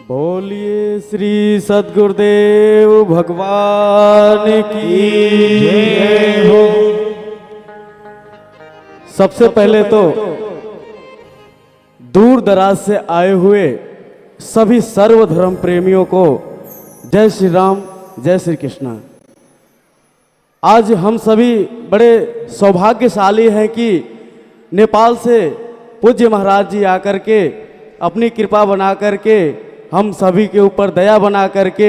बोलिए श्री सद्गुरुदेव भगवान की जय हो। सबसे पहले तो दूर दराज से आए हुए सभी सर्वधर्म प्रेमियों को जय श्री राम, जय श्री कृष्ण। आज हम सभी बड़े सौभाग्यशाली हैं कि नेपाल से पूज्य महाराज जी आकर के अपनी कृपा बना करके हम सभी के ऊपर दया बना करके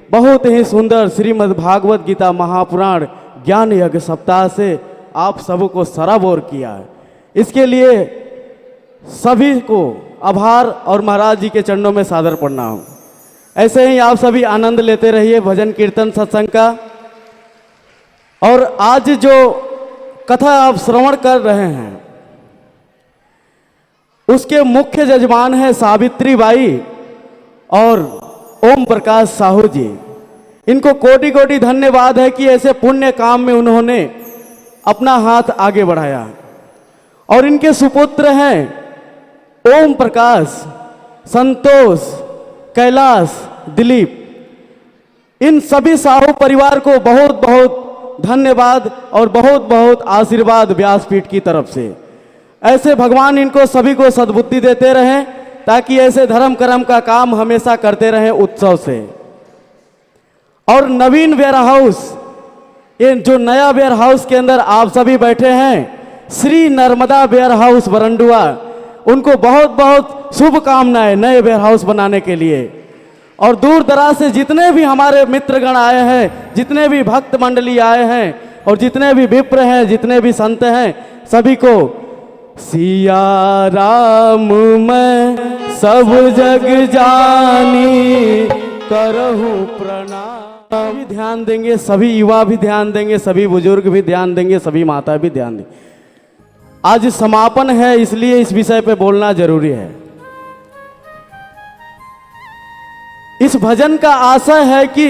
बहुत ही सुंदर श्रीमद् भागवत गीता महापुराण ज्ञान यज्ञ सप्ताह से आप सबको सराबोर किया है। इसके लिए सभी को आभार और महाराज जी के चरणों में सादर प्रणाम। ऐसे ही आप सभी आनंद लेते रहिए भजन कीर्तन सत्संग का। और आज जो कथा आप श्रवण कर रहे हैं उसके मुख्य जजमान है सावित्री बाई और ओम प्रकाश साहू जी। इनको कोटि कोटि धन्यवाद है कि ऐसे पुण्य काम में उन्होंने अपना हाथ आगे बढ़ाया। और इनके सुपुत्र हैं ओम प्रकाश, संतोष, कैलाश, दिलीप। इन सभी साहू परिवार को बहुत बहुत धन्यवाद और बहुत बहुत आशीर्वाद व्यासपीठ की तरफ से। ऐसे भगवान इनको सभी को सद्बुद्धि देते रहें ताकि ऐसे धर्म कर्म का काम हमेशा करते रहें उत्सव से। और नवीन वेयर हाउस, ये जो नया वेयर हाउस के अंदर आप सभी बैठे हैं, श्री नर्मदा वेयर हाउस बरंडुआ, उनको बहुत बहुत शुभकामनाएं नए वेयर हाउस बनाने के लिए। और दूर दराज से जितने भी हमारे मित्रगण आए हैं, जितने भी भक्त मंडली आए हैं और जितने भी विप्र हैं, जितने भी संत हैं, सभी को सिया राम मैं सब जग जानी करहूं प्रणाम। भी ध्यान देंगे, सभी युवा भी ध्यान देंगे, सभी बुजुर्ग भी ध्यान देंगे, सभी माता भी ध्यान देंगे। आज समापन है इसलिए इस विषय पे बोलना जरूरी है। इस भजन का आशय है कि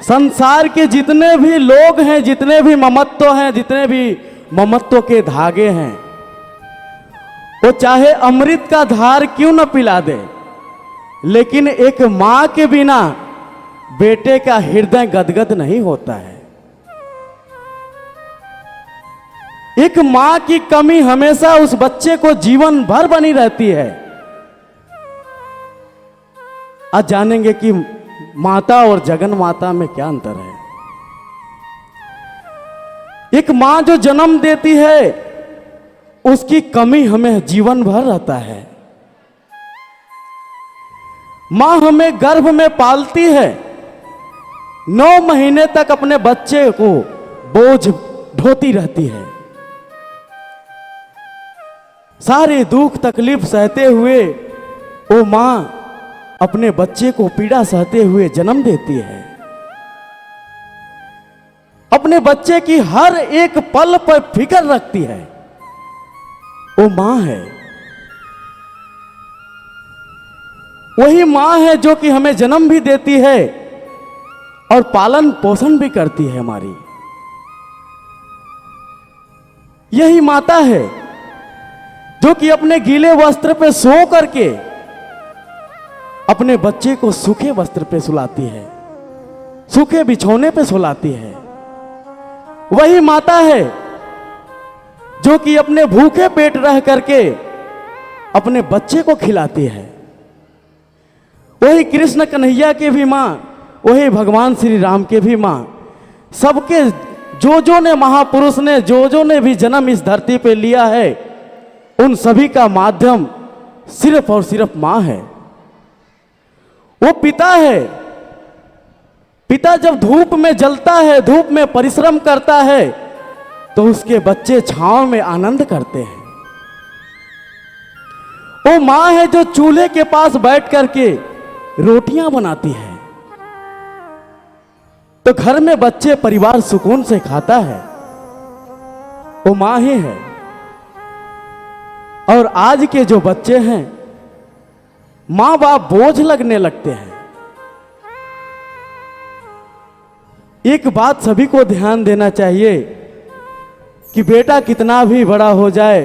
संसार के जितने भी लोग हैं, जितने भी ममत्व हैं, जितने भी ममत्व के धागे हैं, वो चाहे अमृत का धार क्यों न पिला दे, लेकिन एक मां के बिना बेटे का हृदय गदगद नहीं होता है। एक मां की कमी हमेशा उस बच्चे को जीवन भर बनी रहती है। आज जानेंगे कि माता और जगन माता में क्या अंतर है। एक मां जो जन्म देती है उसकी कमी हमें जीवन भर रहता है। मां हमें गर्भ में पालती है, 9 महीने तक अपने बच्चे को बोझ ढोती रहती है, सारे दुख तकलीफ सहते हुए वो मां अपने बच्चे को पीड़ा सहते हुए जन्म देती है। अपने बच्चे की हर एक पल पर फिक्र रखती है, वो मां है। वही मां है जो कि हमें जन्म भी देती है और पालन पोषण भी करती है हमारी। यही माता है जो कि अपने गीले वस्त्र पे सो करके अपने बच्चे को सूखे वस्त्र पे सुलाती है, सूखे बिछौने पे सुलाती है। वही माता है जो कि अपने भूखे पेट रह करके अपने बच्चे को खिलाती है। वही कृष्ण कन्हैया के भी मां, वही भगवान श्री राम के भी मां। सबके जो ने महापुरुष ने जो ने भी जन्म इस धरती पे लिया है, उन सभी का माध्यम सिर्फ और सिर्फ मां है। वो पिता है। पिता जब धूप में जलता है, धूप में परिश्रम करता है, तो उसके बच्चे छांव में आनंद करते हैं। वो मां है जो चूल्हे के पास बैठ करके रोटियां बनाती है, तो घर में बच्चे परिवार सुकून से खाता है। वो मां ही है। और आज के जो बच्चे हैं, मां बाप बोझ लगने लगते हैं। एक बात सभी को ध्यान देना चाहिए कि बेटा कितना भी बड़ा हो जाए,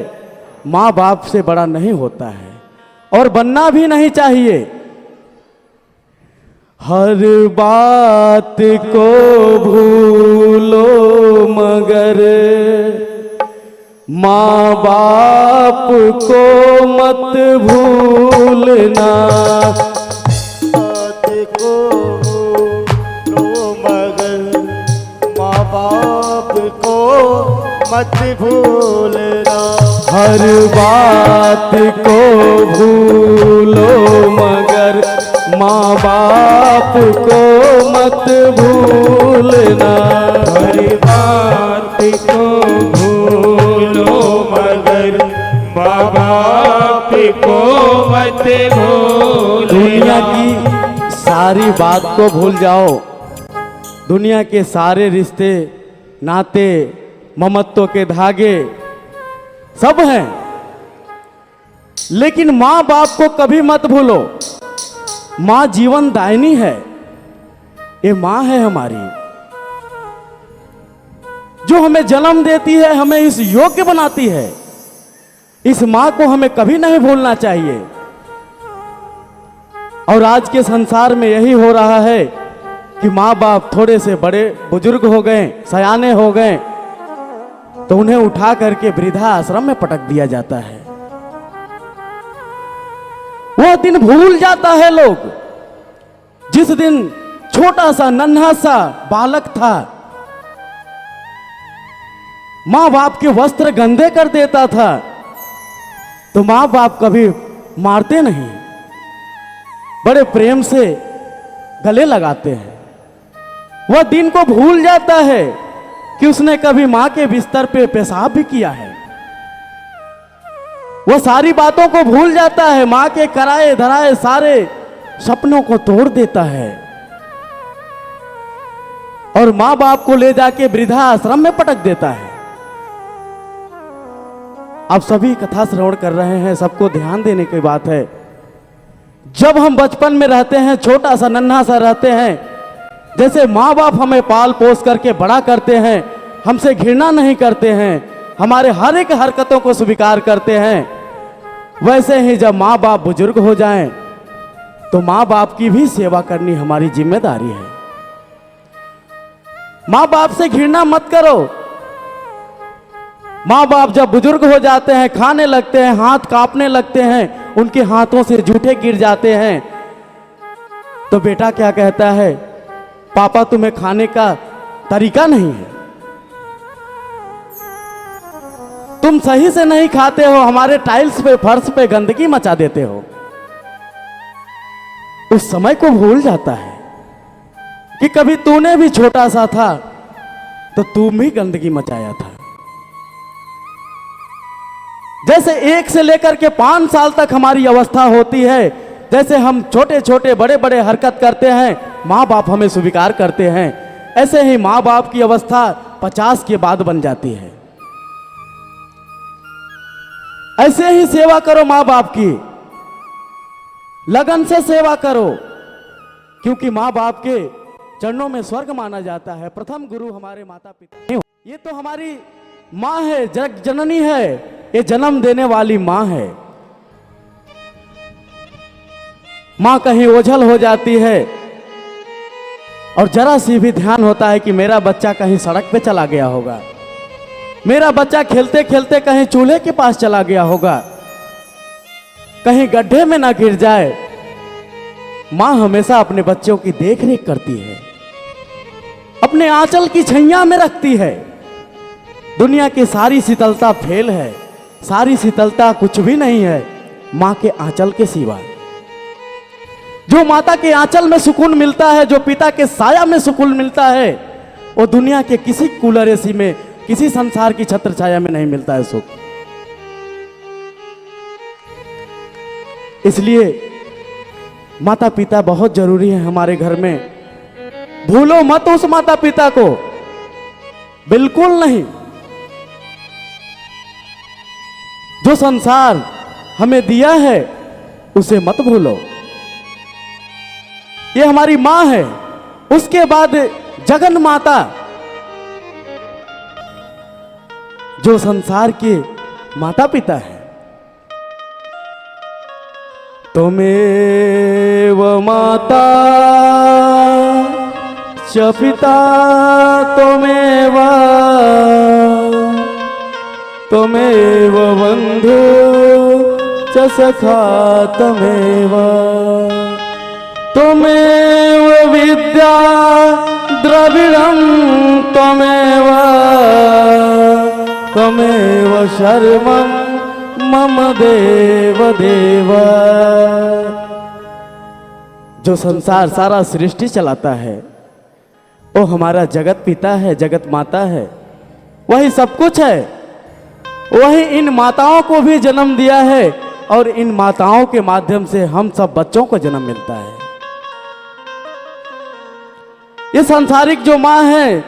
मां बाप से बड़ा नहीं होता है। और बनना भी नहीं चाहिए। हर बात को भूलो मगर माँ बाप को मत भूलना। बात को भूलो मगर माँ बाप को मत भूलना। हर बात को भूलो मगर माँ बाप को मत भूलना। हर बात को भूलो मगर माँ बाप को मत भूलना। दुनिया की सारी बात को भूल जाओ, दुनिया के सारे रिश्ते नाते ममत्व के धागे सब हैं, लेकिन माँ बाप को कभी मत भूलो। माँ जीवन दायिनी है, ये माँ है हमारी जो हमें जन्म देती है, हमें इस योग्य बनाती है। इस माँ को हमें कभी नहीं भूलना चाहिए। और आज के संसार में यही हो रहा है कि माँ बाप थोड़े से बड़े बुजुर्ग हो गए, सयाने हो गए, तो उन्हें उठा करके वृद्धा आश्रम में पटक दिया जाता है। वह दिन भूल जाता है लोग जिस दिन छोटा सा नन्हा सा बालक था, मां बाप के वस्त्र गंदे कर देता था, तो मां बाप कभी मारते नहीं, बड़े प्रेम से गले लगाते हैं। वह दिन को भूल जाता है कि उसने कभी मां के बिस्तर पे पेशाब भी किया है। वह सारी बातों को भूल जाता है, मां के कराए धराए सारे सपनों को तोड़ देता है और मां बाप को ले जाके वृद्धा आश्रम में पटक देता है। आप सभी कथा श्रवण कर रहे हैं, सबको ध्यान देने की बात है। जब हम बचपन में रहते हैं, छोटा सा नन्हा सा रहते हैं, जैसे माँ बाप हमें पाल पोस करके बड़ा करते हैं, हमसे घृणा नहीं करते हैं, हमारे हर एक हरकतों को स्वीकार करते हैं, वैसे ही जब माँ बाप बुजुर्ग हो जाएं, तो माँ बाप की भी सेवा करनी हमारी जिम्मेदारी है। माँ बाप से घृणा मत करो। माँ बाप जब बुजुर्ग हो जाते हैं, खाने लगते हैं, हाथ कांपने लगते हैं, उनके हाथों से जूठे गिर जाते हैं, तो बेटा क्या कहता है, पापा तुम्हें खाने का तरीका नहीं है, तुम सही से नहीं खाते हो, हमारे टाइल्स पे फर्श पे गंदगी मचा देते हो। उस समय को भूल जाता है कि कभी तूने भी छोटा सा था तो तू भी गंदगी मचाया था। जैसे 1 से लेकर के 5 साल तक हमारी अवस्था होती है, जैसे हम छोटे छोटे बड़े बड़े हरकत करते हैं, माँ बाप हमें स्वीकार करते हैं, ऐसे ही माँ बाप की अवस्था 50 के बाद बन जाती है। ऐसे ही सेवा करो माँ बाप की, लगन से सेवा करो, क्योंकि माँ बाप के चरणों में स्वर्ग माना जाता है। प्रथम गुरु हमारे माता पिता, ये तो हमारी माँ है, जग जननी है, ये जन्म देने वाली माँ है। माँ कहीं ओझल हो जाती है और जरा सी भी ध्यान होता है कि मेरा बच्चा कहीं सड़क पे चला गया होगा, मेरा बच्चा खेलते खेलते कहीं चूल्हे के पास चला गया होगा, कहीं गड्ढे में ना गिर जाए। माँ हमेशा अपने बच्चों की देखरेख करती है, अपने आंचल की छैया में रखती है। दुनिया की सारी शीतलता फेल है, सारी शीतलता कुछ भी नहीं है माँ के आंचल के सिवा। जो माता के आंचल में सुकून मिलता है, जो पिता के साया में सुकून मिलता है, वो दुनिया के किसी कूलर एसी में, किसी संसार की छत्र छाया में नहीं मिलता है सुख। इसलिए माता पिता बहुत जरूरी है हमारे घर में। भूलो मत उस माता पिता को, बिल्कुल नहीं। जो संसार हमें दिया है उसे मत भूलो। ये हमारी मां है, उसके बाद जगन माता, जो संसार के माता पिता है। त्वमेव माता च पिता त्वमेव त्वमेव बन्धु च सखा त्वमेव त्वमेव विद्या द्रविणं त्वमेव त्वमेव शर्मं मम देव देव। जो संसार सारा सृष्टि चलाता है वो हमारा जगत पिता है, जगत माता है, वही सब कुछ है। वही इन माताओं को भी जन्म दिया है और इन माताओं के माध्यम से हम सब बच्चों को जन्म मिलता है। ये सांसारिक जो माँ है,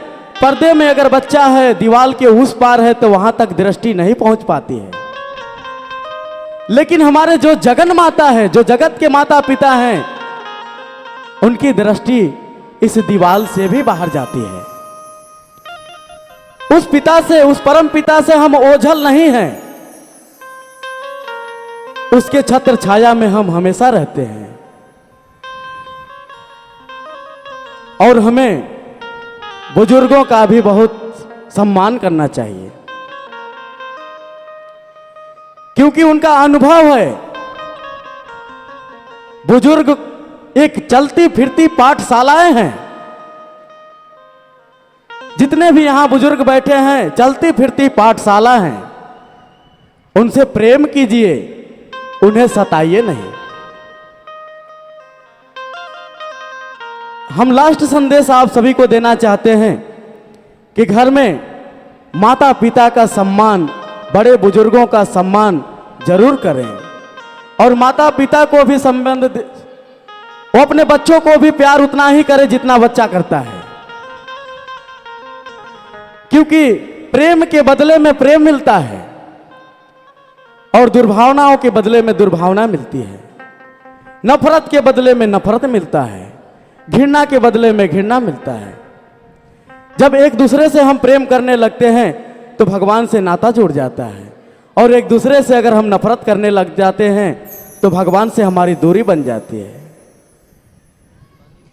पर्दे में अगर बच्चा है, दीवार के उस पार है तो वहां तक दृष्टि नहीं पहुंच पाती है। लेकिन हमारे जो जगन माता है, जो जगत के माता पिता हैं, उनकी दृष्टि इस दीवार से भी बाहर जाती है। उस पिता से, उस परम पिता से हम ओझल नहीं हैं। उसके छत्र छाया में हम हमेशा रहते हैं। और हमें बुजुर्गों का भी बहुत सम्मान करना चाहिए, क्योंकि उनका अनुभव है। बुजुर्ग एक चलती फिरती पाठशालाएं हैं। जितने भी यहां बुजुर्ग बैठे हैं, चलती फिरती पाठशाला हैं। उनसे प्रेम कीजिए, उन्हें सताइए नहीं। हम लास्ट संदेश आप सभी को देना चाहते हैं कि घर में माता पिता का सम्मान, बड़े बुजुर्गों का सम्मान जरूर करें। और माता पिता को भी संबंध, वो अपने बच्चों को भी प्यार उतना ही करे जितना बच्चा करता है, क्योंकि प्रेम के बदले में प्रेम मिलता है और दुर्भावनाओं के बदले में दुर्भावना मिलती है। नफरत के बदले में नफरत मिलता है, घृणा के बदले में घृणा मिलता है। जब एक दूसरे से हम प्रेम करने लगते हैं तो भगवान से नाता जुड़ जाता है, और एक दूसरे से अगर हम नफरत करने लग जाते हैं तो भगवान से हमारी दूरी बन जाती है।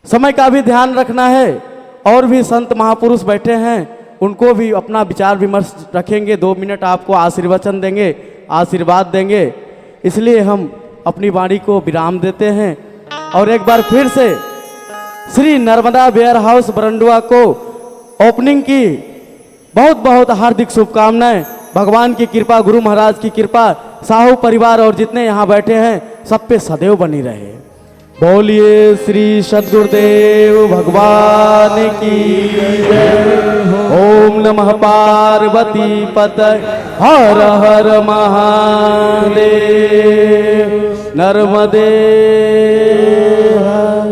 समय का भी ध्यान रखना है। और भी संत महापुरुष बैठे हैं, उनको भी अपना विचार विमर्श रखेंगे। 2 मिनट आपको आशीर्वचन देंगे, आशीर्वाद देंगे। इसलिए हम अपनी वाणी को विराम देते हैं और एक बार फिर से श्री नर्मदा वेयर हाउस बरंडुआ को ओपनिंग की बहुत बहुत हार्दिक शुभकामनाएं। भगवान की कृपा, गुरु महाराज की कृपा, साहू परिवार और जितने यहाँ बैठे हैं सब पे सदैव बनी रहे। बोलिए श्री सद्गुरुदेव भगवान की जय। ओम नमः पार्वती पतये हर हर महादेव। नर्मदे हर।